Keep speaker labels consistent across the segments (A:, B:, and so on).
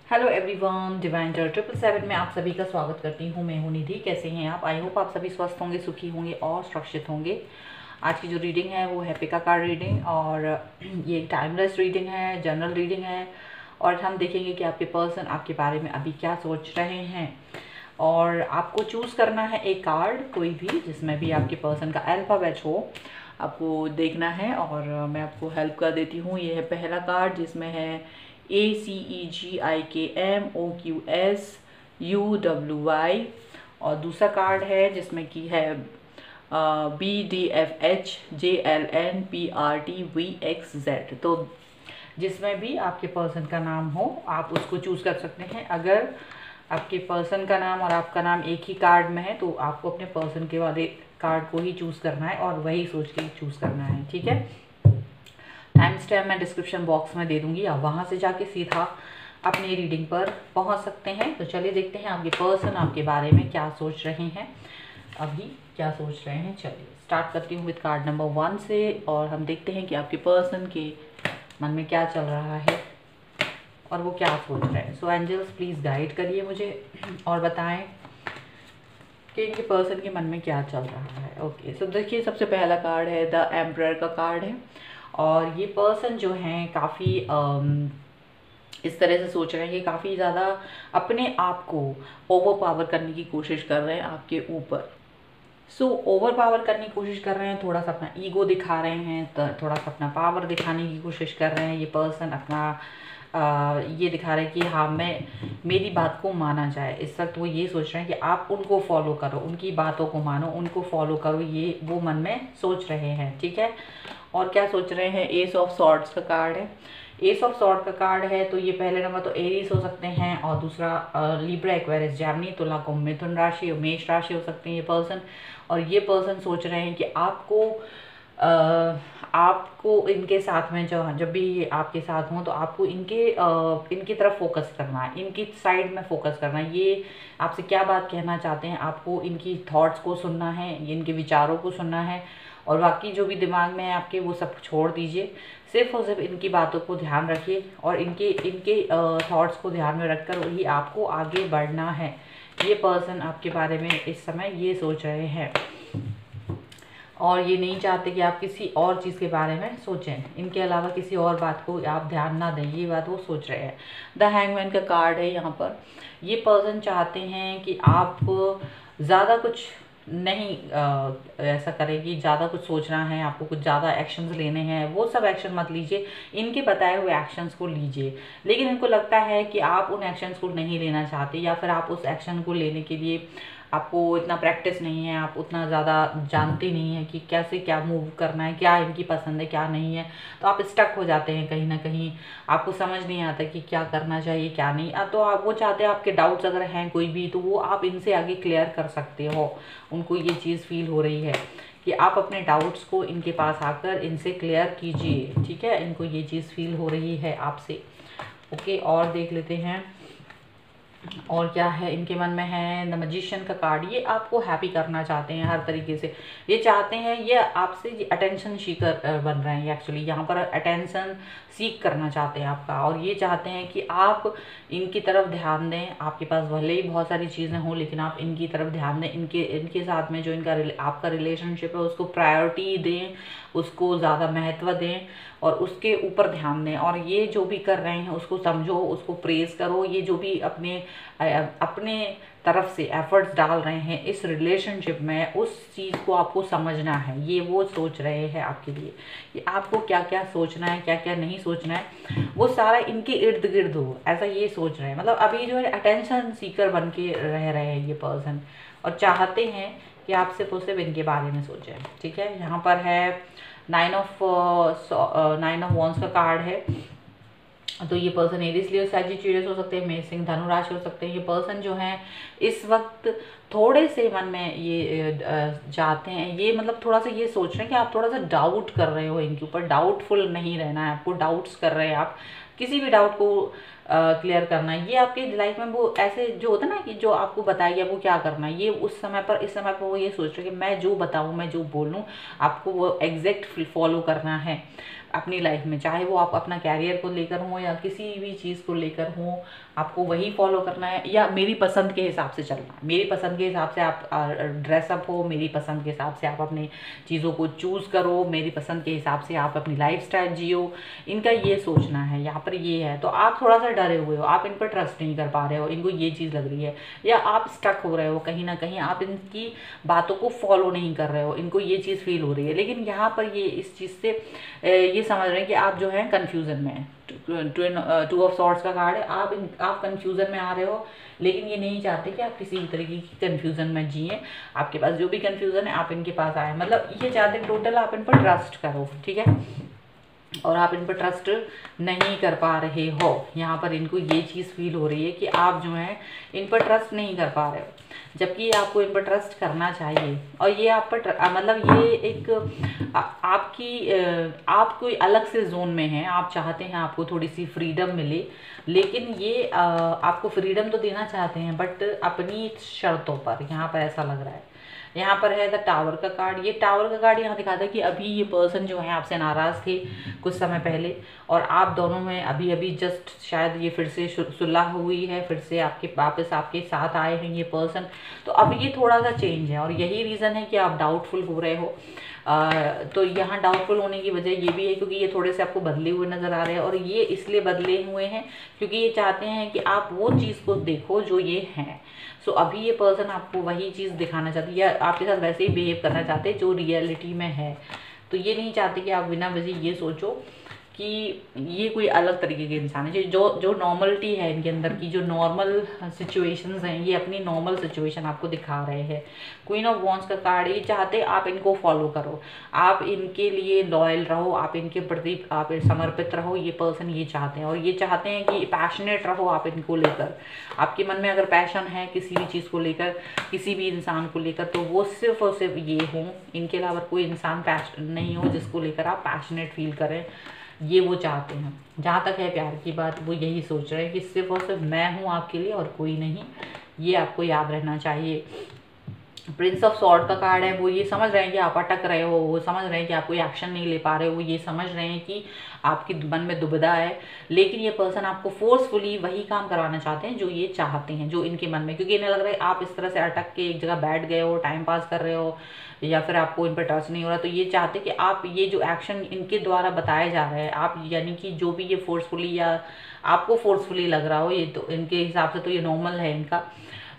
A: Hello everyone, divine टर 777 में आप सभी का स्वागत करती हूँ। मैं हूँ निधि। कैसे हैं आप? आई होप आप सभी स्वस्थ होंगे, सुखी होंगे और सुरक्षित होंगे। आज की जो रीडिंग है वो है पिका कार्ड रीडिंग, और ये टाइमलेस रीडिंग है, जनरल रीडिंग है। और हम देखेंगे कि आपके पर्सन आपके बारे में अभी क्या सोच रहे हैं। और आपको चूज़ करना है एक कार्ड, कोई भी जिसमें भी आपके पर्सन का अल्फ़ाबेट हो, आपको देखना है। और मैं आपको हेल्प कर देती हूँ। ये है पहला कार्ड जिसमें है ACEGIKMOQSUWY, और दूसरा कार्ड है जिसमें की है BDFHJLNPRTVXZ। तो जिसमें भी आपके पर्सन का नाम हो आप उसको चूज़ कर सकते हैं। अगर आपके पर्सन का नाम और आपका नाम एक ही कार्ड में है तो आपको अपने पर्सन के वाले कार्ड को ही चूज़ करना है और वही सोच के चूज़ करना है, ठीक है। टाइम स्टैम्प मैं डिस्क्रिप्शन बॉक्स में दे दूंगी, आप वहाँ से जाके सीधा अपनी रीडिंग पर पहुँच सकते हैं। तो चलिए देखते हैं आपके पर्सन आपके बारे में क्या सोच रहे हैं, अभी क्या सोच रहे हैं। चलिए स्टार्ट करती हूँ विद कार्ड नंबर 1 से, और हम देखते हैं कि आपके पर्सन के मन में क्या चल रहा है और वो क्या सोच रहे हैं। सो एंजल्स प्लीज़ गाइड करिए मुझे और बताएं कि इनके पर्सन के मन में क्या चल रहा है। ओके, सो देखिए सबसे पहला कार्ड है द एम्परर का कार्ड है। और ये पर्सन जो हैं काफ़ी इस तरह से सोच रहे हैं कि काफ़ी ज़्यादा अपने आप को ओवर पावर करने की कोशिश कर रहे हैं आपके ऊपर। ओवर पावर करने की कोशिश कर रहे हैं, थोड़ा सा अपना ईगो दिखा रहे हैं, तो थोड़ा सा अपना पावर दिखाने की कोशिश कर रहे हैं। ये पर्सन अपना ये दिखा रहे हैं कि हाँ मेरी बात को माना जाए। इस वक्त वो ये सोच रहे हैं कि आप उनको फॉलो करो, उनकी बातों को मानो, उनको फॉलो करो, ये वो मन में सोच रहे हैं, ठीक है। और क्या सोच रहे हैं? एस ऑफ सॉर्ड्स का कार्ड है। एस ऑफ सॉर्ड का कार्ड है तो ये पहले नंबर तो एरीज हो सकते हैं, और दूसरा लिब्रा, एक्वेरियस, जेमिनी, तुला, कुंभ, मिथुन राशि और मेष राशि हो सकते हैं ये पर्सन। और ये पर्सन सोच रहे हैं कि आपको इनके साथ में जब भी ये आपके साथ हों तो आपको इनकी तरफ फोकस करना है, इनकी साइड में फोकस करना है। ये आपसे क्या बात कहना चाहते हैं, आपको इनकी थॉट्स को सुनना है, इनके विचारों को सुनना है, और बाकी जो भी दिमाग में है आपके वो सब छोड़ दीजिए। सिर्फ और सिर्फ इनकी बातों को ध्यान रखिए और इनके थॉट्स को ध्यान में रखकर वही आपको आगे बढ़ना है। ये पर्सन आपके बारे में इस समय ये सोच रहे हैं, और ये नहीं चाहते कि आप किसी और चीज़ के बारे में सोचें, इनके अलावा किसी और बात को आप ध्यान ना दें, ये बात वो सोच रहे हैं। द हैंगमैन का कार्ड है यहाँ पर। ये पर्सन चाहते हैं कि आप ज़्यादा कुछ नहीं ऐसा करें कि ज़्यादा कुछ सोचना है, आपको कुछ ज़्यादा एक्शंस लेने हैं, वो सब एक्शन मत लीजिए, इनके बताए हुए एक्शंस को लीजिए। लेकिन इनको लगता है कि आप उन एक्शंस को नहीं लेना चाहते, या फिर आप उस एक्शन को लेने के लिए आपको इतना प्रैक्टिस नहीं है, आप उतना ज़्यादा जानते नहीं हैं कि कैसे क्या मूव करना है, क्या इनकी पसंद है क्या नहीं है। तो आप स्टक हो जाते हैं कहीं ना कहीं, आपको समझ नहीं आता कि क्या करना चाहिए क्या नहीं। तो आप वो चाहते हैं आपके डाउट्स अगर हैं कोई भी तो वो आप इनसे आगे क्लियर कर सकते हो। उनको ये चीज़ फील हो रही है कि आप अपने डाउट्स को इनके पास आकर इनसे क्लियर कीजिए, ठीक है। इनको ये चीज़ फील हो रही है आपसे। ओके, और देख लेते हैं और क्या है इनके मन में है। द मैजिशियन का कार्ड, ये आपको हैप्पी करना चाहते हैं हर तरीके से। ये चाहते हैं, ये आपसे अटेंशन सीकर बन रहे हैं एक्चुअली, यहाँ पर अटेंशन सीख करना चाहते हैं आपका। और ये चाहते हैं कि आप इनकी तरफ ध्यान दें, आपके पास भले ही बहुत सारी चीज़ें हों लेकिन आप इनकी तरफ ध्यान दें, इनके साथ में जो आपका रिलेशनशिप है उसको प्रायोरिटी दें, उसको ज़्यादा महत्व दें और उसके ऊपर ध्यान दें। और ये जो भी कर रहे हैं उसको समझो, उसको प्रेज़ करो। ये जो भी अपने तरफ से एफर्ट्स डाल रहे हैं इस रिलेशनशिप में, उस चीज़ को आपको समझना है। ये वो सोच रहे हैं आपके लिए कि आपको क्या क्या सोचना है, क्या क्या नहीं सोचना है, वो सारा इनके इर्द गिर्द हो, ऐसा ये सोच रहे हैं। मतलब अभी जो है अटेंशन सीकर बन के रह रहे हैं ये पर्सन, और चाहते हैं कि आप सिर्फ और सिर्फ इनके बारे में सोचें, ठीक है। यहाँ पर है नाइन ऑफ वॉन्ड्स का कार्ड है। तो ये पर्सन एरीज लियो सैजिटेरियस हो सकते हैं, मेष सिंह धनु राशि हो सकते हैं। ये पर्सन जो हैं इस वक्त थोड़े से मन में ये चाहते हैं, ये मतलब थोड़ा सा ये सोच रहे हैं कि आप थोड़ा सा डाउट कर रहे हो इनके ऊपर। डाउटफुल नहीं रहना है आपको, डाउट्स कर रहे हैं आप, किसी भी डाउट को क्लियर करना। ये आपकी लाइफ में वो ऐसे जो होता है ना कि जो आपको बताया गया वो क्या करना है, ये उस समय पर इस समय पर वो ये सोच रहे हैं कि मैं जो बताऊँ, मैं जो बोलूँ, आपको वो एग्जैक्ट फॉलो करना है अपनी लाइफ में। चाहे वो आप अपना कैरियर को लेकर हो या किसी भी चीज़ को लेकर हो, आपको वही फॉलो करना है। या मेरी पसंद के हिसाब से चलना, मेरी पसंद के हिसाब से आप ड्रेसअप हो, मेरी पसंद के हिसाब से आप अपनी चीज़ों को चूज़ करो, मेरी पसंद के हिसाब से आप अपनी लाइफ स्टाइल जियो। इनका ये सोचना है, यहाँ पर ये है। तो आप थोड़ा सा डरे हुए हो, आप इन पर ट्रस्ट नहीं कर पा रहे हो, इनको ये चीज़ लग रही है, या आप स्टक हो रहे हो कहीं ना कहीं, आप इनकी बातों को फॉलो नहीं कर रहे हो, इनको ये चीज़ फील हो रही है। लेकिन यहाँ पर ये इस चीज़ से ये समझ रहे हैं कि आप जो है कन्फ्यूज़न में हैं। टू ऑफ सॉर्ड्स का कार्ड है, आप कन्फ्यूज़न में आ रहे हो, लेकिन ये नहीं चाहते कि आप किसी भी तरीके की कन्फ्यूज़न में जिए। आपके पास जो भी कन्फ्यूज़न है आप इनके पास आए, मतलब ये चाहते हैं टोटल आप इन पर ट्रस्ट करो, ठीक है, और आप इन पर ट्रस्ट नहीं कर पा रहे हो। यहाँ पर इनको ये चीज़ फील हो रही है कि आप जो है इन पर ट्रस्ट नहीं कर पा रहे हो, जबकि आपको इन पर ट्रस्ट करना चाहिए। और ये आप पर मतलब ये एक आप कोई अलग से जोन में हैं, आप चाहते हैं आपको थोड़ी सी फ्रीडम मिले, लेकिन ये आपको फ्रीडम तो देना चाहते हैं बट अपनी शर्तों पर। यहाँ पर ऐसा लग रहा है। यहाँ पर है द टावर का कार्ड। ये टावर का कार्ड यहाँ दिखाता है कि अभी ये पर्सन जो है आपसे नाराज़ थे कुछ समय पहले, और आप दोनों में अभी अभी जस्ट शायद ये फिर से सुलह हुई है, फिर से आपके वापस आपके साथ आए हैं ये पर्सन। तो अब ये थोड़ा सा चेंज है, और यही रीज़न है कि आप डाउटफुल हो रहे हो। तो यहाँ डाउटफुल होने की वजह ये भी है क्योंकि ये थोड़े से आपको बदले हुए नज़र आ रहे हैं, और ये इसलिए बदले हुए हैं क्योंकि ये चाहते हैं कि आप वो चीज़ को देखो जो ये हैं। सो अभी ये पर्सन आपको वही चीज़ दिखाना चाहती है, या आपके साथ वैसे ही बिहेव करना चाहते हैं जो रियलिटी में है। तो ये नहीं चाहते कि आप बिना वजह ये सोचो कि ये कोई अलग तरीके के इंसान है। जो नॉर्मलिटी है इनके अंदर की, जो नॉर्मल सिचुएशंस हैं, ये अपनी नॉर्मल सिचुएशन आपको दिखा रहे हैं। क्वीन ऑफ वॉन्ड्स का कार्ड, ये चाहते आप इनको फॉलो करो, आप इनके लिए लॉयल रहो, आप इनके प्रति आप समर्पित रहो। ये पर्सन ये चाहते हैं, और ये चाहते हैं कि पैशनेट रहो आप इनको लेकर। आपके मन में अगर पैशन है किसी भी चीज़ को लेकर, किसी भी इंसान को लेकर, तो वो सिर्फ और सिर्फ ये हो, इनके अलावा कोई इंसान नहीं हो जिसको लेकर आप पैशनेट फील करें। ये वो चाहते हैं। जहाँ तक है प्यार की बात, वो यही सोच रहे हैं कि सिर्फ और सिर्फ मैं हूँ आपके लिए और कोई नहीं। ये आपको याद रहना चाहिए। प्रिंस ऑफ सॉर्ड का कार्ड है, वो ये समझ रहे हैं कि आप अटक रहे हो, वो समझ रहे हैं कि आप कोई एक्शन नहीं ले पा रहे हो, वो ये समझ रहे हैं कि आपके मन में दुविधा है, लेकिन ये पर्सन आपको फोर्सफुली वही काम करवाना चाहते हैं जो ये चाहते हैं, जो इनके मन में, क्योंकि इन्हें लग रहा है आप इस तरह से अटक के एक जगह बैठ गए हो, टाइम पास कर रहे हो, या फिर आपको इन पर ट्रस्ट नहीं हो रहा। तो ये चाहते कि आप ये जो एक्शन इनके द्वारा बताए जा रहे हैं, आप यानी कि जो भी ये फोर्सफुली या आपको फोर्सफुली लग रहा हो, ये तो इनके हिसाब से तो ये नॉर्मल है इनका।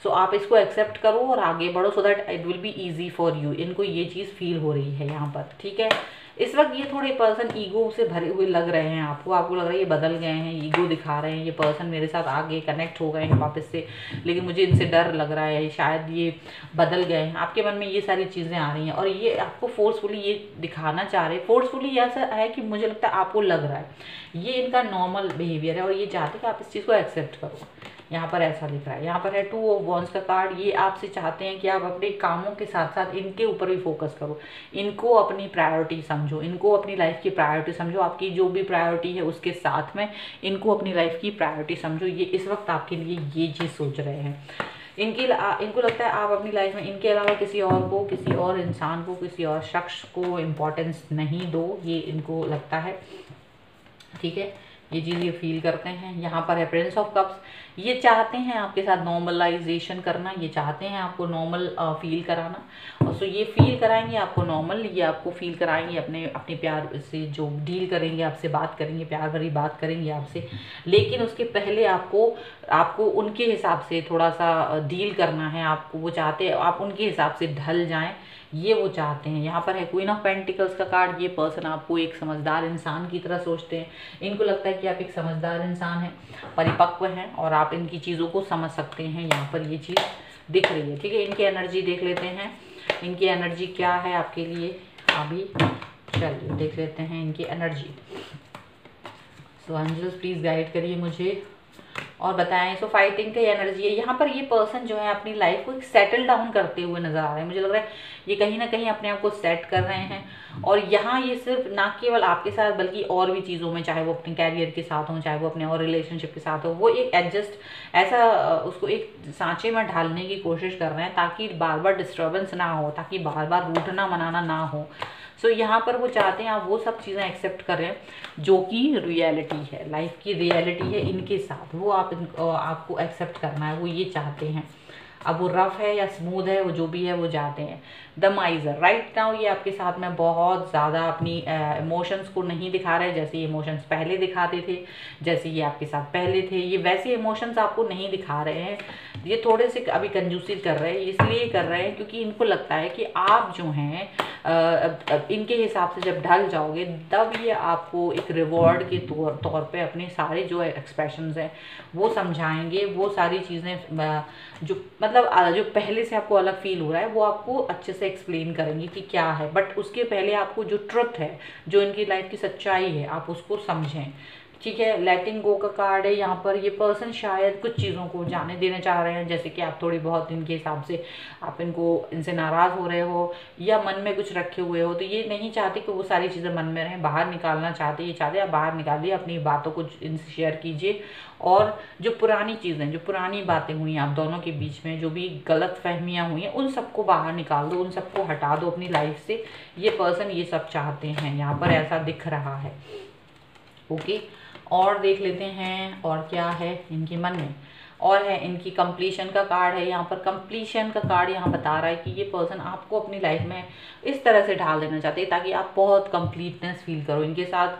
A: सो आप इसको एक्सेप्ट करो और आगे बढ़ो, so that it will be easy for you. इनको ये चीज़ फील हो रही है यहाँ पर, ठीक है। इस वक्त ये थोड़े पर्सन ईगो से भरे हुए लग रहे हैं आपको लग रहा है ये बदल गए हैं, ईगो दिखा रहे हैं, ये पर्सन मेरे साथ आगे कनेक्ट हो गए हैं वापस से, लेकिन मुझे इनसे डर लग रहा है, शायद ये बदल गए हैं। आपके मन में ये सारी चीज़ें आ रही हैं, और ये आपको फोर्सफुली ये दिखाना चाह रहे हैं। फोर्सफुली ऐसा है कि मुझे लगता है आपको लग रहा है ये इनका नॉर्मल बिहेवियर है, और ये चाहते हैं कि आप इस चीज़ को एक्सेप्ट करो। यहाँ पर ऐसा लिख रहा है। यहाँ पर है टू ऑफ वॉन्ड्स का कार्ड। ये आपसे चाहते हैं कि आप अपने कामों के साथ साथ इनके ऊपर भी फोकस करो, इनको अपनी प्रायोरिटी समझो, इनको अपनी लाइफ की प्रायोरिटी समझो। आपकी जो भी प्रायोरिटी है उसके साथ में इनको अपनी लाइफ की प्रायोरिटी समझो। ये इस वक्त आपके लिए ये चीज़ सोच रहे हैं। इनको लगता है आप अपनी लाइफ में इनके अलावा किसी और को, किसी और इंसान को, किसी और शख्स को इम्पोर्टेंस नहीं दो, ये इनको लगता है, ठीक है। ये चीज़ ये फील करते हैं। यहाँ पर है प्रिंस ऑफ कप्स। ये चाहते हैं आपके साथ नॉर्मलाइजेशन करना, ये चाहते हैं आपको नॉर्मल फील कराना, और सो ये फील कराएंगे आपको नॉर्मल, ये आपको फील कराएंगे अपने प्यार से, जो डील करेंगे आपसे, बात करेंगे, प्यार भरी बात करेंगे आपसे, लेकिन उसके पहले आपको उनके हिसाब से थोड़ा सा डील करना है। आपको वो चाहते हैं आप उनके हिसाब से ढल जाएं, ये वो चाहते हैं। यहाँ पर है क्वीन ऑफ पेंटिकल्स का कार्ड। ये पर्सन आपको एक समझदार इंसान की तरह सोचते हैं। इनको लगता है कि आप एक समझदार इंसान हैं, परिपक्व हैं, और आप इनकी चीज़ों को समझ सकते हैं। यहाँ पर ये चीज़ दिख रही है, ठीक है। इनकी एनर्जी देख लेते हैं, इनकी एनर्जी क्या है आपके लिए अभी। चलिए देख लेते हैं इनकी energy. So angels please guide करिए मुझे और बताएं। सो फाइटिंग की एनर्जी है यहाँ पर। ये पर्सन जो है अपनी लाइफ को सेटल डाउन करते हुए नजर आ रहे हैं। मुझे लग रहा है ये कहीं ना कहीं अपने आप को सेट कर रहे हैं। और यहाँ ये सिर्फ ना केवल आपके साथ बल्कि और भी चीज़ों में, चाहे वो अपने कैरियर के साथ हो, चाहे वो अपने और रिलेशनशिप के साथ हो, वो एक एडजस्ट ऐसा उसको एक सांचे में ढालने की कोशिश कर रहे हैं ताकि बार बार डिस्टर्बेंस ना हो, ताकि बार बार रूठना मनाना ना हो। सो यहाँ पर वो चाहते हैं आप वो सब चीज़ें एक्सेप्ट करें जो कि रियलिटी है, लाइफ की रियलिटी है इनके साथ, वो आपको एक्सेप्ट करना है, वो ये चाहते हैं। अब वो रफ है या स्मूथ है, वो जो भी है वो चाहते हैं। द माइजर राइट नाउ ये आपके साथ में बहुत ज़्यादा अपनी इमोशंस को नहीं दिखा रहे जैसे इमोशंस पहले दिखाते थे, जैसे ये आपके साथ पहले थे, ये वैसे इमोशंस आपको नहीं दिखा रहे हैं। ये थोड़े से अभी कंजूसी कर रहे हैं, इसलिए कर रहे हैं क्योंकि इनको लगता है कि आप जो हैं इनके हिसाब से जब ढल जाओगे तब ये आपको एक रिवॉर्ड के तौर पे अपने सारे जो एक्सप्रेशंस हैं वो समझाएंगे। वो सारी चीज़ें जो मतलब जो पहले से आपको अलग फील हो रहा है वो आपको अच्छे से एक्सप्लेन करेंगे कि क्या है। बट उसके पहले आपको जो ट्रुथ है, जो इनकी लाइफ की सच्चाई है, आप उसको समझें। ठीक है, लेटिंग गो का कार्ड है यहाँ पर। ये पर्सन शायद कुछ चीज़ों को जाने देना चाह रहे हैं, जैसे कि आप थोड़ी बहुत इनके हिसाब से आप इनसे नाराज़ हो रहे हो या मन में कुछ रखे हुए हो, तो ये नहीं चाहते कि वो सारी चीज़ें मन में रहें, बाहर निकालना चाहते, ये चाहते आप बाहर निकालिए, अपनी बातों को इनसे शेयर कीजिए। और जो पुरानी चीज़ें, जो पुरानी बातें हुई आप दोनों के बीच में, जो भी गलत फहमियाँ हुई हैं, उन सबको बाहर निकाल दो, उन सबको हटा दो अपनी लाइफ से। ये पर्सन ये सब चाहते हैं, यहाँ पर ऐसा दिख रहा है। ओके, और देख लेते हैं और क्या है इनके मन में। और है इनकी कंप्लीशन का कार्ड है यहाँ पर। कंप्लीशन का कार्ड यहाँ बता रहा है कि ये पर्सन आपको अपनी लाइफ में इस तरह से ढाल देना चाहते हैं ताकि आप बहुत कंप्लीटनेस फील करो इनके साथ।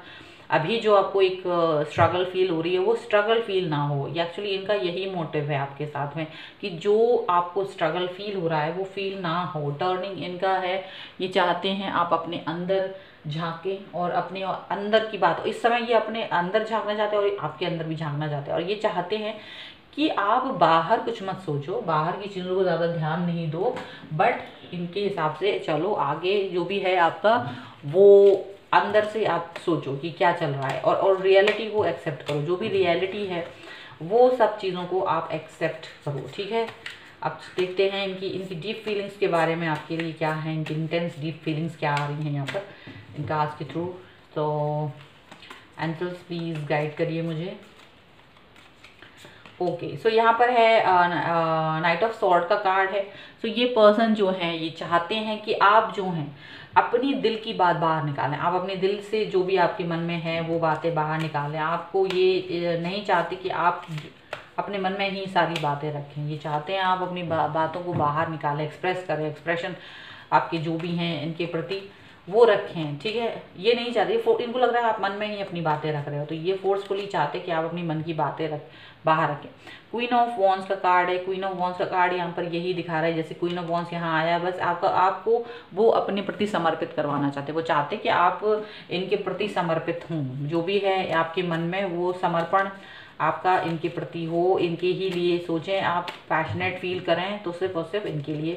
A: अभी जो आपको एक स्ट्रगल फील हो रही है वो स्ट्रगल फील ना हो। एक्चुअली इनका यही मोटिव है आपके साथ में कि जो आपको स्ट्रगल फील हो रहा है वो फील ना हो। टर्निंग इनका है, ये चाहते हैं आप अपने अंदर झांके और अपने अंदर की बात, इस समय ये अपने अंदर झांकना चाहते हैं और आपके अंदर भी झांकना चाहते हैं। और ये चाहते हैं कि आप बाहर कुछ मत सोचो, बाहर की चीज़ों को ज़्यादा ध्यान नहीं दो, बट इनके हिसाब से चलो आगे जो भी है आपका वो अंदर से आप सोचो कि क्या चल रहा है और रियलिटी को एक्सेप्ट करो। जो भी रियलिटी है वो सब चीज़ों को आप एक्सेप्ट करो। ठीक है, अब देखते हैं इनकी डीप फीलिंग्स के बारे में आपके लिए क्या है, इनकी इंटेंस डीप फीलिंग्स क्या आ रही हैं यहाँ पर इनका आज के थ्रू। तो एंजल्स प्लीज़ गाइड करिए मुझे। ओके, सो यहाँ पर है नाइट ऑफ सॉर्ड का कार्ड है। सो ये पर्सन जो है ये चाहते हैं कि आप जो हैं अपनी दिल की बात बाहर निकालें। आप अपने दिल से जो भी आपके मन में है वो बातें बाहर निकालें। आपको ये नहीं चाहते कि आप अपने मन में ही सारी बातें रखें, ये चाहते हैं आप अपनी बातों को बाहर निकालें, एक्सप्रेस करें, एक्सप्रेशन आपके जो भी हैं इनके प्रति वो रखें। ठीक है, ये नहीं चाहते, इनको लग रहा है आप मन में ही अपनी बातें रख रहे हो, तो ये फोर्सफुली चाहते कि आप अपनी मन की बातें बाहर रखें। क्वीन ऑफ वॉन्ड्स का कार्ड है। क्वीन ऑफ वॉन्ड्स का कार्ड यहाँ पर यही दिखा रहा है, जैसे क्वीन ऑफ वॉन्ड्स यहाँ आया है, बस आपको वो अपने प्रति समर्पित करवाना चाहते, वो चाहते कि आप इनके प्रति समर्पित हों, जो भी है आपके मन में वो समर्पण आपका इनके प्रति हो, इनके ही लिए सोचें, आप पैशनेट फील करें तो सिर्फ और सिर्फ इनके लिए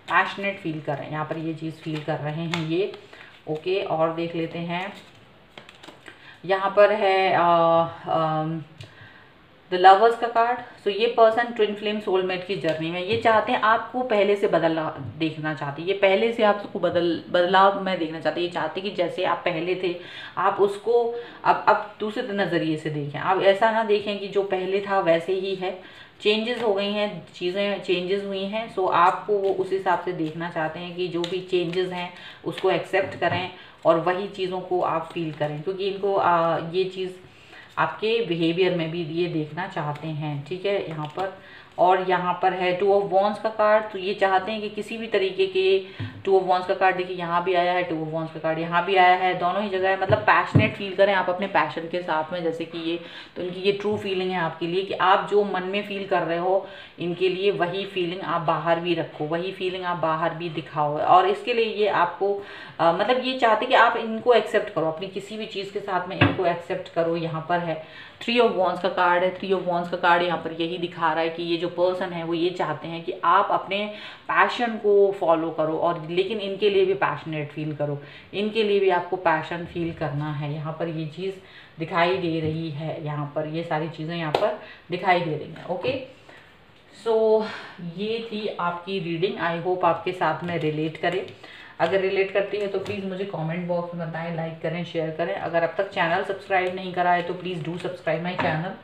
A: पैशनेट फील करें। यहाँ पर ये चीज़ फील कर रहे हैं ये। ओके, और देख लेते हैं यहाँ पर है द लवर्स का कार्ड। सो ये पर्सन ट्विन फ्लेम सोलमेट की जर्नी में ये चाहते हैं आपको पहले से बदलाव देखना चाहते हैं, ये पहले से आपको बदलाव में देखना चाहते हैं। ये चाहते हैं कि जैसे आप पहले थे आप उसको अब दूसरे नज़रिए से देखें। आप ऐसा ना देखें कि जो पहले था वैसे ही है, चेंजेस हो गई हैं, चीज़ें चेंजेस हुई हैं। सो आपको वो उस हिसाब से देखना चाहते हैं कि जो भी चेंजेस हैं उसको एक्सेप्ट करें और वही चीज़ों को आप फील करें, क्योंकि इनको ये चीज़ आपके बिहेवियर में भी ये देखना चाहते हैं। ठीक है, यहाँ पर और यहाँ पर है टू ऑफ वॉन्ड्स का कार्ड। तो ये चाहते हैं कि किसी भी तरीके के टू ऑफ वॉन्ड्स का कार्ड, देखिए यहाँ भी आया है, टू ऑफ वॉन्ड्स का कार्ड यहाँ भी आया है, दोनों ही जगह है, मतलब पैशनेट फील करें आप अपने पैशन के साथ में, जैसे कि ये तो इनकी ये ट्रू फीलिंग है आपके लिए कि आप जो मन में फील कर रहे हो इनके लिए वही फीलिंग आप बाहर भी रखो, वही फीलिंग आप बाहर भी दिखाओ। और इसके लिए ये आपको मतलब ये चाहते कि आप इनको एक्सेप्ट करो, अपनी किसी भी चीज़ के साथ में इनको एक्सेप्ट करो। यहाँ पर है थ्री ऑफ वॉन्ड्स का कार्ड है। थ्री ऑफ वॉन्ड्स का कार्ड यहाँ पर यही दिखा रहा है कि ये जो पर्सन है वो ये चाहते हैं कि आप अपने पैशन को फॉलो करो, और लेकिन इनके लिए भी पैशनेट फील करो, इनके लिए भी आपको पैशन फील करना है। यहाँ पर ये चीज़ दिखाई दे रही है। यहाँ पर ये सारी चीज़ें यहाँ पर दिखाई दे रही हैं। ओके, सो ये थी आपकी रीडिंग। आई होप आपके साथ में रिलेट करे। अगर रिलेट करती है तो प्लीज़ मुझे कमेंट बॉक्स में बताएं, लाइक करें, शेयर करें। अगर अब तक चैनल सब्सक्राइब नहीं करा है तो please do subscribe my channel.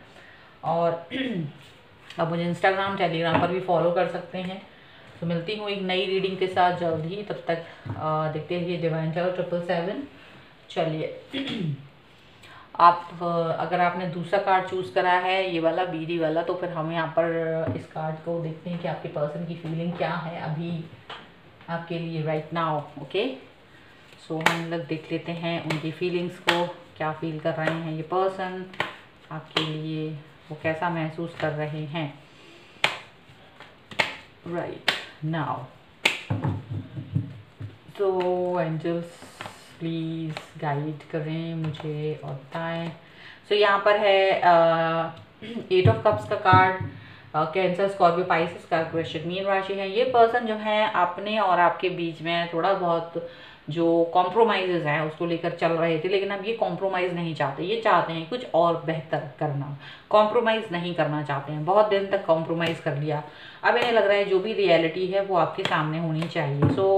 A: और अब मुझे इंस्टाग्राम, टेलीग्राम पर भी फॉलो कर सकते हैं। तो मिलती हूँ एक नई रीडिंग के साथ जल्द ही। तब तक देखते रहिए डिवाइन टैरो 777। चलिए, आप अगर आपने दूसरा कार्ड चूज़ करा है, ये वाला बीडी वाला, तो फिर हम यहाँ पर इस कार्ड को देखते हैं कि आपके पर्सन की फीलिंग क्या है अभी आपके लिए राइट नाउ। ओके, सो हम लोग देख लेते हैं उनकी फीलिंग्स को, क्या फील कर रहे हैं ये पर्सन आपके लिए, वो कैसा महसूस कर रहे हैं राइट नाउ। तो एंजल्स प्लीज़ गाइड करें मुझे और बताएं। सो यहाँ पर है 8 ऑफ कप्स का कार्ड। कैंसर, स्कॉर्पियो, पाइसेस का क्वेश्चन मीन राशि है। ये पर्सन जो है अपने और आपके बीच में थोड़ा बहुत जो कॉम्प्रोमाइज़ हैं उसको लेकर चल रहे थे, लेकिन अब ये कॉम्प्रोमाइज़ नहीं चाहते। ये चाहते हैं कुछ और बेहतर करना, कॉम्प्रोमाइज़ नहीं करना चाहते हैं। बहुत दिन तक कॉम्प्रोमाइज़ कर लिया, अब इन्हें लग रहा है जो भी रियलिटी है वो आपके सामने होनी चाहिए। सो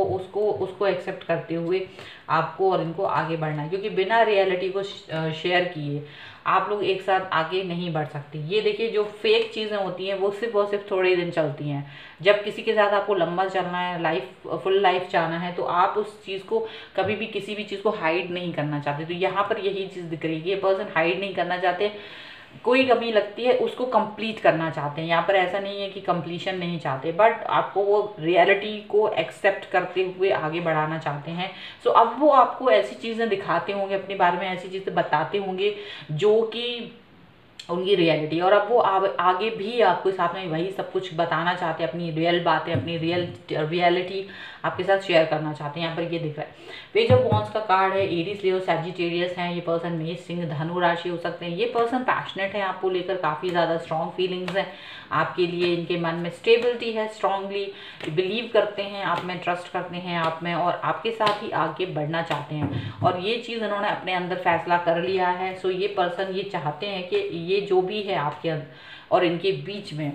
A: उसको एक्सेप्ट करते हुए आपको और इनको आगे बढ़ना है, क्योंकि बिना रियलिटी को शेयर किए आप लोग एक साथ आगे नहीं बढ़ सकते। ये देखिए, जो फेक चीज़ें होती हैं वो सिर्फ थोड़े दिन चलती हैं। जब किसी के साथ आपको लंबा चलना है, फुल लाइफ चाहना है, तो आप उस चीज़ को कभी भी किसी भी चीज़ को हाइड नहीं करना चाहते। तो यहाँ पर यही चीज़ दिख रही है कि ये पर्सन हाइड नहीं करना चाहते, कोई कमी लगती है उसको कंप्लीट करना चाहते हैं। यहाँ पर ऐसा नहीं है कि कंप्लीशन नहीं चाहते, बट आपको वो रियलिटी को एक्सेप्ट करते हुए आगे बढ़ाना चाहते हैं। सो अब वो आपको ऐसी चीज़ें दिखाते होंगे, अपने बारे में ऐसी चीज़ें बताते होंगे जो कि उनकी रियलिटी, और अब वो आगे भी आपके साथ में वही सब कुछ बताना चाहते हैं, अपनी रियल बातें, अपनी रियलिटी आपके साथ शेयर करना चाहते हैं। यहाँ पर ये दिख रहा है पेज ऑफ वॉन्ड्स का कार्ड है। एरीज, लियो, सैजिटेरियस हैं ये पर्सन। मेष, सिंह, धनु राशि हो सकते हैं। ये पर्सन पैशनेट है आपको लेकर, काफ़ी ज़्यादा स्ट्रॉन्ग फीलिंग्स हैं आपके लिए। इनके मन में स्टेबिलिटी है, स्ट्रांगली बिलीव करते हैं आप में, ट्रस्ट करते हैं आप में, और आपके साथ ही आगे बढ़ना चाहते हैं। और ये चीज़ इन्होंने अपने अंदर फैसला कर लिया है। सो ये पर्सन ये चाहते हैं कि ये जो भी है आपके और इनके बीच में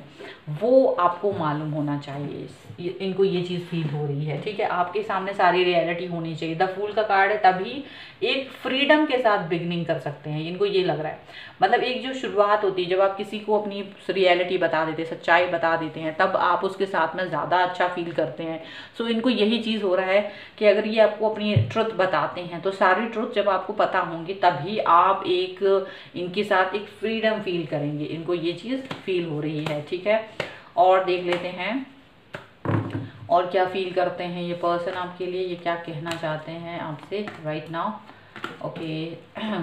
A: वो आपको मालूम होना चाहिए। इनको ये चीज़ फील हो रही है, ठीक है। आपके सामने सारी रियलिटी होनी चाहिए। द फूल का कार्ड है, तभी एक फ्रीडम के साथ बिगनिंग कर सकते हैं। इनको ये लग रहा है, मतलब एक जो शुरुआत होती है जब आप किसी को अपनी रियलिटी बता देते हैं, सच्चाई बता देते हैं, तब आप उसके साथ में ज़्यादा अच्छा फील करते हैं। सो इनको यही चीज़ हो रहा है कि अगर ये आपको अपनी ट्रुथ बताते हैं तो सारी ट्रुथ जब आपको पता होंगी तभी आप इनके साथ एक फ्रीडम फील करेंगे। इनको ये चीज़ फील हो रही है, ठीक है। और देख लेते हैं और क्या फील करते हैं ये पर्सन आपके लिए, ये क्या कहना चाहते हैं आपसे राइट नाउ। ओके,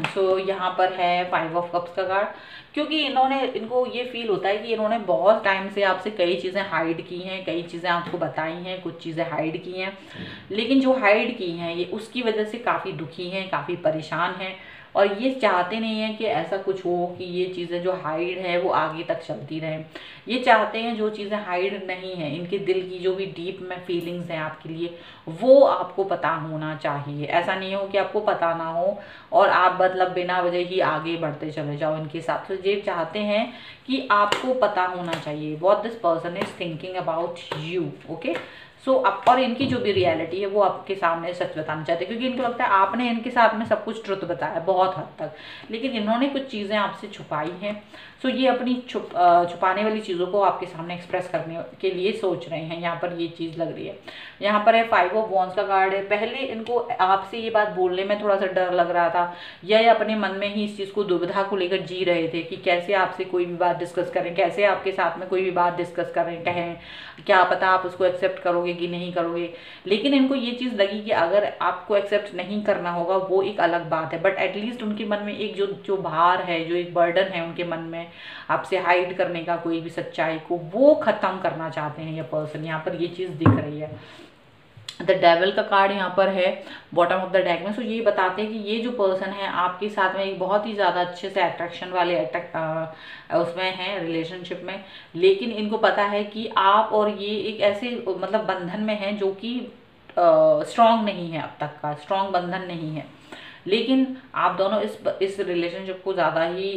A: सो यहाँ पर है 5 ऑफ कप्स का कार्ड। क्योंकि इनको ये फील होता है कि इन्होंने बहुत टाइम से आपसे कई चीज़ें हाइड की हैं, कई चीज़ें आपको बताई हैं, कुछ चीज़ें हाइड की हैं, लेकिन जो हाइड की हैं ये उसकी वजह से काफ़ी दुखी हैं, काफ़ी परेशान हैं, और ये चाहते नहीं हैं कि ऐसा कुछ हो कि ये चीज़ें जो हाइड है वो आगे तक चलती रहें। ये चाहते हैं जो चीज़ें हाइड नहीं हैं, इनके दिल की जो भी डीप में फीलिंग्स हैं आपके लिए, वो आपको पता होना चाहिए। ऐसा नहीं हो कि आपको पता ना हो और आप मतलब बिना वजह ही आगे बढ़ते चले जाओ इनके साथ। तो ये चाहते हैं कि आपको पता होना चाहिए what this person is thinking about you. Okay, so अब और इनकी जो भी रियलिटी है वो आपके सामने सच बताना चाहते हैं, क्योंकि इनको लगता है आपने इनके साथ में सब कुछ ट्रुथ बताया बहुत हद तक, लेकिन इन्होंने कुछ चीज़ें आपसे छुपाई हैं। सो ये अपनी छुपाने वाली चीज़ों को आपके सामने एक्सप्रेस करने के लिए सोच रहे हैं। यहाँ पर ये चीज़ लग रही है। यहाँ पर है 5 ऑफ वॉन्ड्स का कार्ड है। पहले इनको आपसे ये बात बोलने में थोड़ा सा डर लग रहा था, या ये अपने मन में ही इस चीज़ को दुविधा को लेकर जी रहे थे कि कैसे आपसे कोई भी बात डिस्कस करें, कैसे आपके साथ में कोई भी बात डिस्कस करें, कहें, क्या पता आप उसको एक्सेप्ट करोगे कि नहीं करोगे। लेकिन इनको ये चीज़ लगी कि अगर आपको एक्सेप्ट नहीं करना होगा वो एक अलग बात है, बट एटलीस्ट उनके मन में एक जो भार है, जो एक बर्डन है उनके मन में आपसे हाइड करने का, कोई भी सच्चाई को, वो ख़त्म करना चाहते हैं ये पर्सन। यहाँ पर ये चीज़ दिख रही है। द डेविल का कार्ड यहाँ पर है बॉटम ऑफ द डेक में। सो ये बताते हैं कि ये जो पर्सन है आपके साथ में एक बहुत ही ज़्यादा अच्छे से अट्रैक्शन वाले उसमें है, रिलेशनशिप में, लेकिन इनको पता है कि आप और ये एक ऐसे मतलब बंधन में है जो कि स्ट्रॉन्ग नहीं है, अब तक का स्ट्रॉन्ग बंधन नहीं है। लेकिन आप दोनों इस रिलेशनशिप को ज़्यादा ही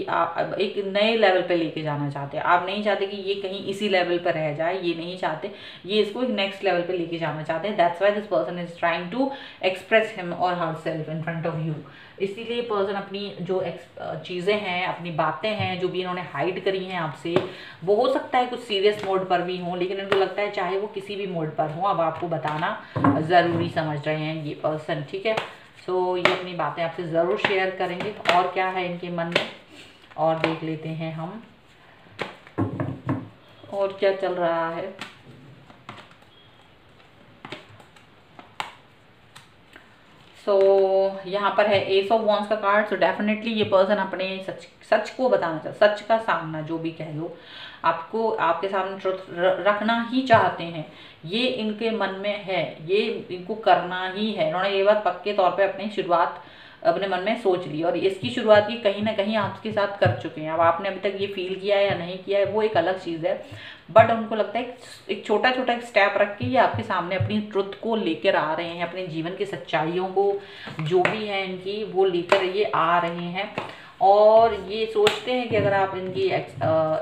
A: एक नए लेवल पे लेके जाना चाहते हैं। आप नहीं चाहते कि ये कहीं इसी लेवल पर रह जाए, ये नहीं चाहते, ये इसको एक नेक्स्ट लेवल पे लेके जाना चाहते हैं। That's why this person is trying to express him और herself in front of you. इसीलिए पर्सन अपनी जो चीज़ें हैं, अपनी बातें हैं जो भी इन्होंने हाइड करी हैं आपसे, वो हो सकता है कुछ सीरियस मोड पर भी हों, लेकिन इनको लगता है चाहे वो किसी भी मोड पर हो, अब आपको बताना ज़रूरी समझ रहे हैं ये पर्सन, ठीक है। सो ये अपनी बातें आपसे ज़रूर शेयर करेंगे और क्या है इनके मन में, और देख लेते हैं हम और क्या चल रहा है। यहाँ पर है एस ऑफ वॉन्ड्स का कार्ड। सो डेफिनेटली ये पर्सन अपने सच को बताना चाहता, सच का सामना जो भी कह लो, आपको आपके सामने ट्रुथ रखना ही चाहते हैं, ये इनके मन में है, ये इनको करना ही है। इन्होंने ये बात पक्के तौर पे अपनी शुरुआत अपने मन में सोच ली और इसकी शुरुआत ये कहीं ना कहीं आपके साथ कर चुके हैं। अब आपने अभी तक ये फील किया है या नहीं किया है वो एक अलग चीज़ है, बट उनको लगता है एक छोटा छोटा एक स्टेप रख के ये आपके सामने अपनी ट्रुथ को लेकर आ रहे हैं, अपने जीवन की सच्चाइयों को जो भी है इनकी वो लेकर ये आ रहे हैं। और ये सोचते हैं कि अगर आप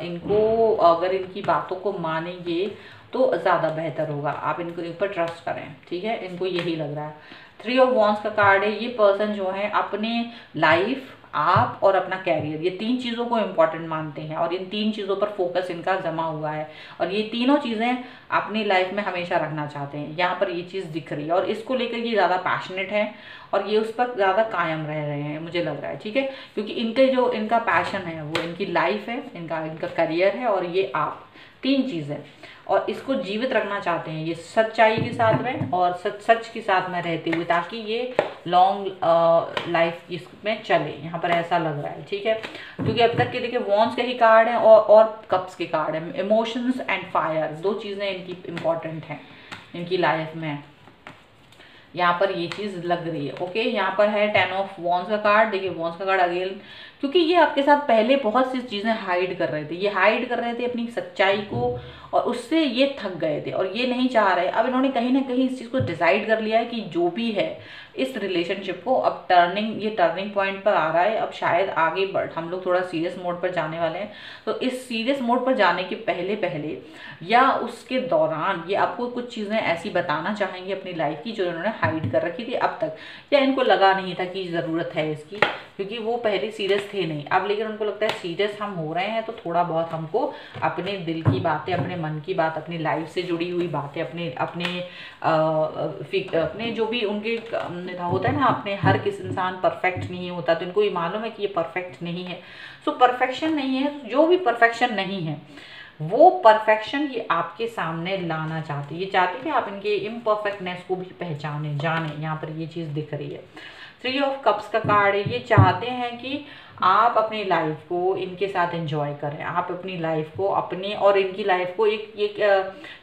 A: इनको अगर इनकी बातों को मानेंगे तो ज़्यादा बेहतर होगा, आप इनको ऊपर ट्रस्ट करें, ठीक है, इनको यही लग रहा है। 3 ऑफ वॉन्ड्स का कार्ड है। ये पर्सन जो है अपने लाइफ, आप और अपना कैरियर, ये 3 चीज़ों को इम्पॉर्टेंट मानते हैं और इन 3 चीज़ों पर फोकस इनका जमा हुआ है और ये तीनों चीज़ें अपनी लाइफ में हमेशा रखना चाहते हैं। यहाँ पर ये चीज़ दिख रही है और इसको लेकर ये ज़्यादा पैशनेट है और ये उस पर ज़्यादा कायम रह रहे हैं, मुझे लग रहा है, ठीक है, क्योंकि इनका पैशन है वो इनकी लाइफ है, इनका करियर है और ये आप, 3 चीज़ें, और इसको जीवित रखना चाहते हैं ये सच्चाई के साथ में और सच के साथ में रहते हुए, ताकि ये लॉन्ग लाइफ इसमें चले। यहाँ पर ऐसा लग रहा है, ठीक है, क्योंकि अब तक के देखिए वॉन्ड्स के ही कार्ड हैं और कप्स के कार्ड हैं। इमोशंस एंड फायर, 2 चीज़ें इनकी इम्पॉर्टेंट हैं इनकी लाइफ में, यहाँ पर ये चीज़ लग रही है। ओके, यहाँ पर है 10 ऑफ वॉन्ड्स का कार्ड। देखिए वॉन्ड्स का कार्ड अगेन, क्योंकि ये आपके साथ पहले बहुत सी चीज़ें हाइड कर रहे थे, ये हाइड कर रहे थे अपनी सच्चाई को और उससे ये थक गए थे और ये नहीं चाह रहे। अब इन्होंने कहीं ना कहीं इस चीज़ को डिसाइड कर लिया है कि जो भी है इस रिलेशनशिप को अब ये टर्निंग पॉइंट पर आ रहा है। अब शायद आगे हम लोग थोड़ा सीरियस मोड पर जाने वाले हैं, तो इस सीरियस मोड पर जाने के पहले या उसके दौरान ये आपको कुछ चीज़ें ऐसी बताना चाहेंगे अपनी लाइफ की जो इन्होंने हाइड कर रखी थी अब तक, या इनको लगा नहीं था कि ज़रूरत है इसकी, क्योंकि वो पहले सीरियस थे नहीं। अब लेकिन उनको लगता है सीरियस हम हो रहे हैं तो थोड़ा बहुत हमको अपने दिल की बातें, अपने मन की बात, अपनी लाइफ से जुड़ी हुई बातें, अपने जो भी उनके होता है ना, अपने हर किसी इंसान परफेक्ट नहीं होता, तो इनको ये मालूम है कि ये परफेक्ट नहीं है। सो परफेक्शन नहीं है, जो भी परफेक्शन नहीं है वो परफेक्शन ये आपके सामने लाना चाहते हैं। ये चाहते हैं कि आप इनके इम्परफेक्टनेस को भी पहचाने, जाने। यहाँ पर ये चीज़ दिख रही है। 3 ऑफ कप्स का कार्ड है। ये चाहते हैं कि आप अपनी लाइफ को इनके साथ एंजॉय करें, आप अपनी लाइफ को अपने और इनकी लाइफ को एक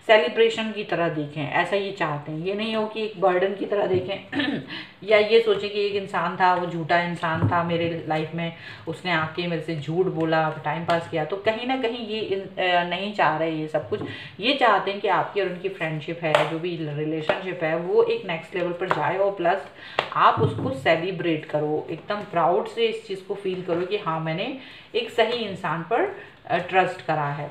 A: सेलिब्रेशन की तरह देखें, ऐसा ये चाहते हैं। ये नहीं हो कि एक बर्डन की तरह देखें या ये सोचें कि एक इंसान था, वो झूठा इंसान था मेरे लाइफ में, उसने आके मेरे से झूठ बोला, टाइम पास किया। तो कहीं ना कहीं ये नहीं चाह रहे ये सब कुछ। ये चाहते हैं कि आपकी और उनकी फ्रेंडशिप है, जो भी रिलेशनशिप है, वो एक नेक्स्ट लेवल पर जाए और प्लस आप उसको सेलिब्रेट करो, एकदम प्राउड से इस चीज़ को फील करो कि हाँ मैंने एक सही इंसान पर ट्रस्ट करा है।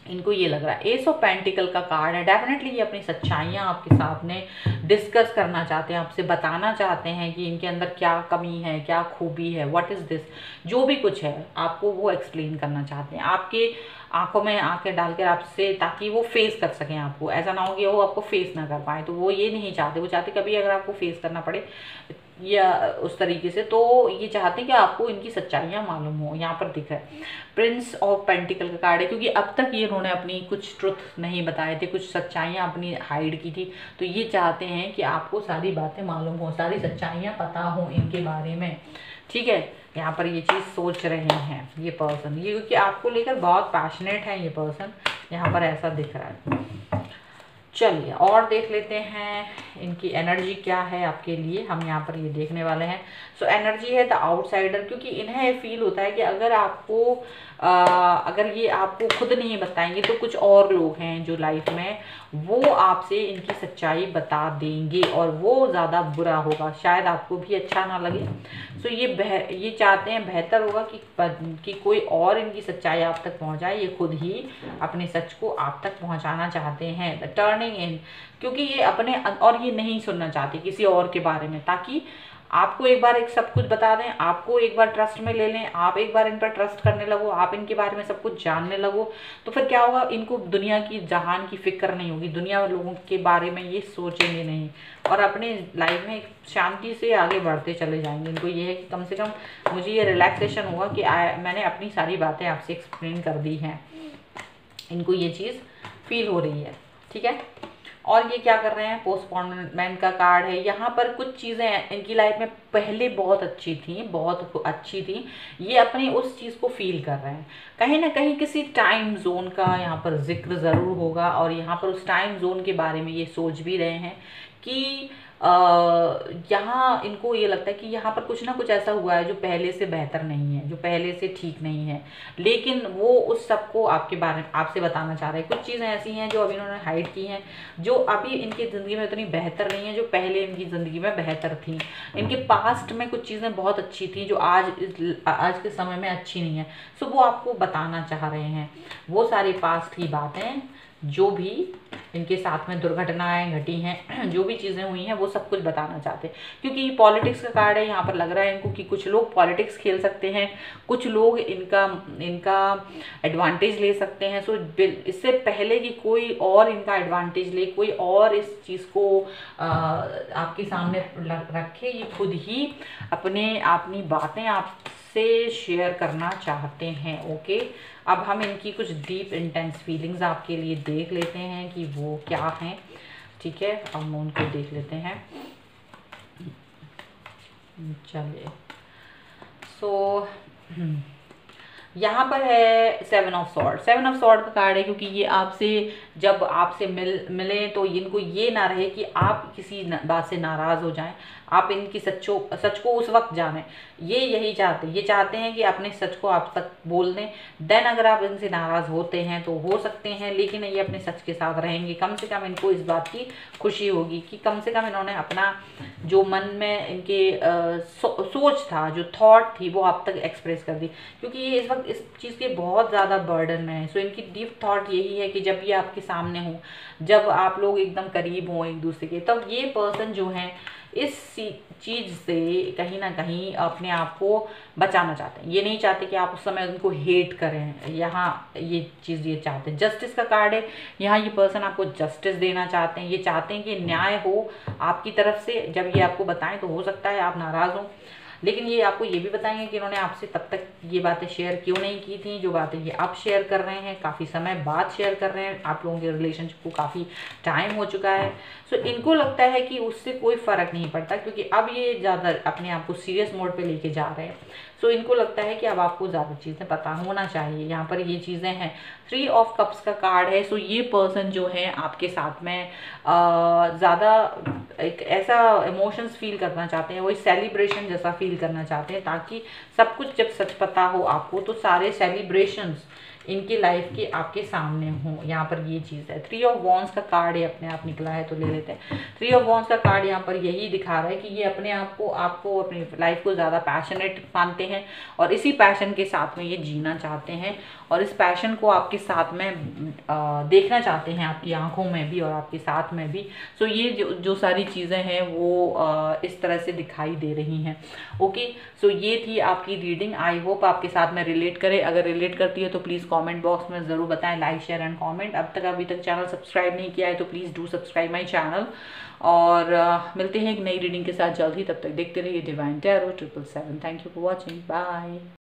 A: इनको ये लग रहा है। एस ऑफ पेंटिकल का कार्ड है। डेफिनेटली ये अपनी सच्चाइयाँ आपके सामने डिस्कस करना चाहते हैं, आपसे बताना चाहते हैं कि इनके अंदर क्या कमी है, क्या खूबी है, व्हाट इज़ दिस, जो भी कुछ है आपको वो एक्सप्लेन करना चाहते हैं, आपके आंखों में आंखें डालकर आपसे, ताकि वो फेस कर सकें आपको। ऐसा ना हो कि वो आपको फेस ना कर पाए, तो वो ये नहीं चाहते। वो चाहते कभी अगर आपको फेस करना पड़े या उस तरीके से, तो ये चाहते हैं कि आपको इनकी सच्चाइयाँ मालूम हो। यहाँ पर दिख है प्रिंस ऑफ पेंटिकल का कार्ड है, क्योंकि अब तक ये उन्होंने अपनी कुछ ट्रुथ नहीं बताए थे, कुछ सच्चाइयाँ अपनी हाइड की थी, तो ये चाहते हैं कि आपको सारी बातें मालूम हो, सारी सच्चाइयाँ पता हो इनके बारे में, ठीक है। यहाँ पर ये चीज़ सोच रहे हैं ये पर्सन, ये क्योंकि आपको लेकर बहुत पैशनेट है ये पर्सन, यहाँ पर ऐसा दिख रहा है। चलिए और देख लेते हैं इनकी एनर्जी क्या है आपके लिए, हम यहाँ पर ये देखने वाले हैं। सो एनर्जी है द आउटसाइडर, क्योंकि इन्हें फील होता है कि अगर आपको अगर ये आपको खुद नहीं बताएंगे तो कुछ और लोग हैं जो लाइफ में वो आपसे इनकी सच्चाई बता देंगे और वो ज़्यादा बुरा होगा, शायद आपको भी अच्छा ना लगे। सो ये चाहते हैं, बेहतर होगा कि कोई और इनकी सच्चाई आप तक पहुंचाए, ये खुद ही अपने सच को आप तक पहुंचाना चाहते हैं। द टर्निंग इन, क्योंकि ये अपने और ये नहीं सुनना चाहते किसी और के बारे में, ताकि आपको एक बार एक सब कुछ बता दें, आपको एक बार ट्रस्ट में ले लें, आप एक बार इन पर ट्रस्ट करने लगो, आप इनके बारे में सब कुछ जानने लगो, तो फिर क्या होगा, इनको दुनिया की जहान की फिक्र नहीं होगी, दुनिया लोगों के बारे में ये सोचेंगे नहीं और अपने लाइफ में शांति से आगे बढ़ते चले जाएंगे। इनको ये है कि कम से कम मुझे ये रिलैक्सेशन होगा कि मैंने अपनी सारी बातें आपसे एक्सप्लेन कर दी हैं, इनको ये चीज़ फील हो रही है। ठीक है, और ये क्या कर रहे हैं, पोस्टपोनमेंट का कार्ड है। यहाँ पर कुछ चीज़ें इनकी लाइफ में पहले बहुत अच्छी थी, बहुत अच्छी थी, ये अपनी उस चीज़ को फील कर रहे हैं। कहीं ना कहीं किसी टाइम जोन का यहाँ पर जिक्र ज़रूर होगा और यहाँ पर उस टाइम जोन के बारे में ये सोच भी रहे हैं कि यहाँ इनको ये लगता है कि यहाँ पर कुछ ना कुछ ऐसा हुआ है जो पहले से बेहतर नहीं है, जो पहले से ठीक नहीं है, लेकिन वो उस सब को आपके बारे में आपसे बताना चाह रहे हैं। कुछ चीज़ें ऐसी हैं जो अभी इन्होंने हाइड की हैं, जो अभी इनकी ज़िंदगी में इतनी बेहतर नहीं है जो पहले इनकी ज़िंदगी में बेहतर थी। इनके पास्ट में कुछ चीज़ें बहुत अच्छी थी जो आज के समय में अच्छी नहीं है, सो वो आपको बताना चाह रहे हैं। वो सारी पास्ट की बातें जो भी इनके साथ में दुर्घटनाएं घटी हैं, जो भी चीज़ें हुई हैं, वो सब कुछ बताना चाहते हैं। क्योंकि पॉलिटिक्स का कार्ड है, यहाँ पर लग रहा है इनको कि कुछ लोग पॉलिटिक्स खेल सकते हैं, कुछ लोग इनका एडवांटेज ले सकते हैं। सो इससे पहले कि कोई और इनका एडवांटेज ले, कोई और इस चीज़ को आपके सामने रखे, ये खुद ही अपनी बातें आपसे शेयर करना चाहते हैं। ओके, अब हम इनकी कुछ डीप इंटेंस फीलिंग्स आपके लिए देख लेते हैं कि वो क्या हैं। ठीक है, हम उनको देख लेते हैं। चलिए, सो यहाँ पर है 7 ऑफ सॉर्ड। 7 ऑफ सॉर्ड का कार्ड है क्योंकि ये आपसे जब आपसे मिले तो इनको ये ना रहे कि आप किसी बात से नाराज़ हो जाएं, आप इनकी सच को उस वक्त जानें। ये यही चाहते हैं, ये चाहते हैं कि अपने सच को आप तक बोल दें। देन अगर आप इनसे नाराज़ होते हैं तो हो सकते हैं, लेकिन ये अपने सच के साथ रहेंगे। कम से कम इनको इस बात की खुशी होगी कि कम से कम इन्होंने अपना जो मन में इनके सोच था, जो थॉट थी, वो आप तक एक्सप्रेस कर दी। क्योंकि ये इस वक्त इस चीज़ के बहुत ज़्यादा बर्डन में है। सो इनकी डीप थॉट यही है कि जब ये आपके सामने हो, जब आप लोग एकदम करीब हों एक दूसरे के, तब ये पर्सन जो है इस चीज़ से कहीं ना कहीं अपने आप को बचाना चाहते हैं। ये नहीं चाहते कि आप उस समय उनको हेट करें। यहाँ ये चीज़ ये चाहते हैं। जस्टिस का कार्ड है, यहाँ ये पर्सन आपको जस्टिस देना चाहते हैं। ये चाहते हैं कि न्याय हो आपकी तरफ से। जब ये आपको बताएं तो हो सकता है आप नाराज़ हों, लेकिन ये आपको ये भी बताएंगे कि इन्होंने आपसे तब तक ये बातें शेयर क्यों नहीं की थी, जो बातें ये अब शेयर कर रहे हैं, काफ़ी समय बाद शेयर कर रहे हैं। आप लोगों के रिलेशनशिप को काफ़ी टाइम हो चुका है। सो इनको लगता है कि उससे कोई फ़र्क नहीं पड़ता, क्योंकि अब ये ज़्यादा अपने आप को सीरियस मोड पे लेके जा रहे हैं। सो इनको लगता है कि अब आपको ज़्यादा चीज़ें पता होना चाहिए। यहाँ पर ये चीज़ें हैं। 3 ऑफ कप्स का कार्ड है। सो ये पर्सन जो है आपके साथ में ज़्यादा एक ऐसा इमोशंस फील करना चाहते हैं, वही सेलिब्रेशन जैसा फील करना चाहते हैं, ताकि सब कुछ जब सच पता हो आपको तो सारे सेलिब्रेशंस इनकी लाइफ के आपके सामने हो। यहाँ पर ये चीज़ है। 3 ऑफ वॉन्ड्स का कार्ड है, अपने आप निकला है तो ले लेते हैं। 3 ऑफ वॉन्ड्स का कार्ड यहाँ पर यही दिखा रहा है कि ये अपने आप को आपको अपनी लाइफ को ज़्यादा पैशनेट मानते हैं और इसी पैशन के साथ में ये जीना चाहते हैं और इस पैशन को आपके साथ में देखना चाहते हैं, आपकी आंखों में भी और आपके साथ में भी। सो ये जो सारी चीज़ें हैं वो इस तरह से दिखाई दे रही हैं। ओके, सो ये थी आपकी रीडिंग। आई होप आपके साथ में रिलेट करे। अगर रिलेट करती है तो प्लीज़ कमेंट बॉक्स में ज़रूर बताएं, लाइक शेयर एंड कमेंट। अभी तक चैनल सब्सक्राइब नहीं किया है तो please do subscribe my channel. और मिलते हैं एक नई रीडिंग के साथ जल्द ही। तब तक देखते रहिए divine tarot 777। Thank you for watching. Bye.